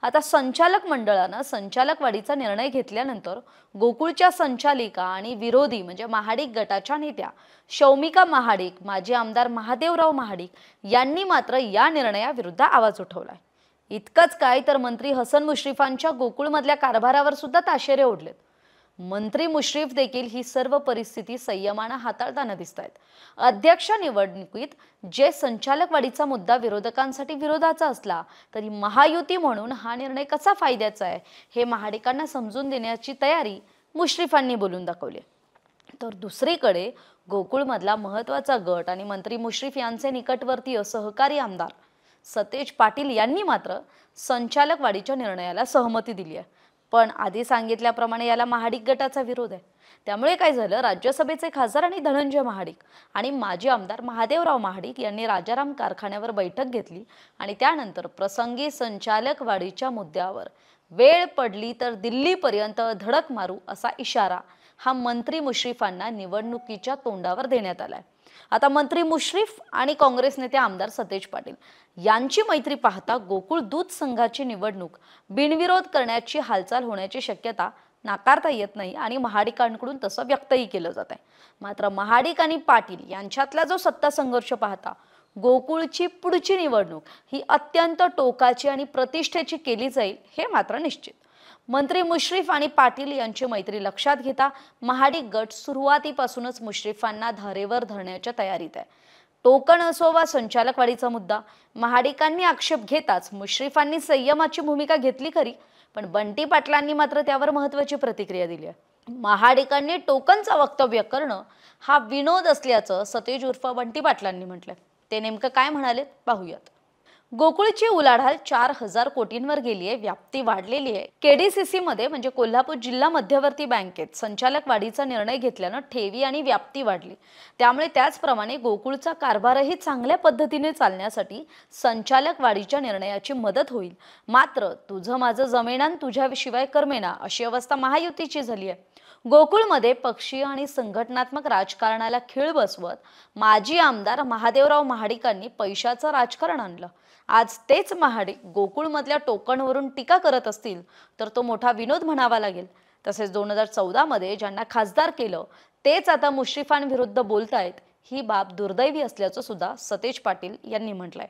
आता संचालक मंडळानं संचालक वाढीचा निर्णय घेतल्यानंतर गोकुळच्या संचालिका आणि विरोधी म्हणजे महाडिक गटाच्या नेत्या शौमिका महाडिक, माजी आमदार महादेवराव महाडिक यांनी मात्र या निर्णयाविरुद्ध आवाज उठवलाय। इतकंच काय तर मंत्री हसन मुश्रीफांच्या गोकुळमधल्या कारभारावर सुद्धा ताशेरे ओढलेत। मंत्री मुश्रीफ देखील ही सर्व परिस्थिती संयमाने हाताळताना दिसतायत। अध्यक्ष निवडणुकीत जे संचालक वाढीचा मुद्दा विरोधकांसाठी विरोधाचा असला तरी महायुती म्हणून हा निर्णय कसा फायद्याचा आहे हे महाडिकांना समजून देण्याची तयारी मुश्रीफांनी बोलून दाखवली। तर दुसरीकडे गोकुळमधला महत्त्वाचा गट आणि मंत्री मुश्रीफ यांचे निकटवर्तीय सहकारी आमदार सतेज पाटील यांनी मात्र संचालक वाढीच्या निर्णयाला सहमती दिली आहे। पण आधी सांगितल्याप्रमाणे याला महाडिक गटाचा विरोध आहे। त्यामुळे काय झालं, राज्यसभेचे खासदार आणि धनंजय महाडिक आणि माजी आमदार महादेवराव महाडिक यांनी राजाराम कारखान्यावर बैठक घेतली आणि त्यानंतर प्रसंगी संचालक वाढीच्या मुद्द्यावर वेळ पडली तर दिल्लीपर्यंत धडक मारू असा इशारा हा मंत्री मुश्रीफांना निवडणुकीच्या तोंडावर देण्यात आलाय। आता मंत्री मुश्रीफ आणि काँग्रेस नेते आमदार सतेज पाटील यांची मैत्री पाहता गोकुळ दूध संघाची निवडणूक बिनविरोध करण्याची हालचाल होण्याची शक्यता नाकारता येत नाही आणि महाडिकांकडून तसं व्यक्तही केलं जात आहे। मात्र महाडिक आणि पाटील यांच्यातला जो सत्ता संघर्ष पाहता गोकुळची पुढची निवडणूक ही अत्यंत टोकाची आणि प्रतिष्ठेची केली जाईल हे मात्र निश्चित। मंत्री मुश्रीफ आणि पाटील यांची मैत्री लक्षात घेता महाडिक गट सुरुवातीपासूनच मुश्रीफांना धारेवर धरण्याच्या तयारीत आहे। टोकन असो वा संचालक वाढीचा मुद्दा, महाडिकांनी आक्षेप घेताच मुश्रीफांनी संयमाची भूमिका घेतली खरी, पण बंटी पाटलांनी मात्र त्यावर महत्त्वाची प्रतिक्रिया दिली आहे। महाडिकांनी टोकनचं वक्तव्य करणं हा विनोद असल्याचं सतेज उर्फ बंटी पाटलांनी म्हटलंय। ते नेमकं काय म्हणालेत पाहूयात। गोकुळची उलाढाल 4000 कोटींवर गेली आहे, व्याप्ती वाढलेली आहे। केडीसीसी मध्ये म्हणजे कोल्हापूर जिल्हा मध्यवर्ती बँकेत संचालक वाढीचा निर्णय घेतल्यानं ठेवी आणि व्याप्ती वाढली। त्यामुळे त्याचप्रमाणे गोकुळचा कारभारही चांगल्या पद्धतीने चालण्यासाठी संचालक वाढीच्या निर्णयाची मदत होईल। मात्र तुझं माझं जमेना तुझ्याशिवाय करमेना अशी अवस्था महायुतीची झाली आहे। गोकुळमध्ये पक्षीय आणि संघटनात्मक राजकारणाला खीळ बसवत माजी आमदार महादेवराव महाडिकांनी पैशाचं राजकारण आणलं। आज तेच महाडिक गोकुळमधल्या टोकणवरून टीका करत असतील तर तो मोठा विनोद म्हणावा लागेल। तसेच 2014 मध्ये ज्यांना खासदार केलं तेच आता मुश्रीफांविरुद्ध बोलतायत, ही बाब दुर्दैवी असल्याचं सुद्धा सतेज पाटील यांनी म्हटलंय।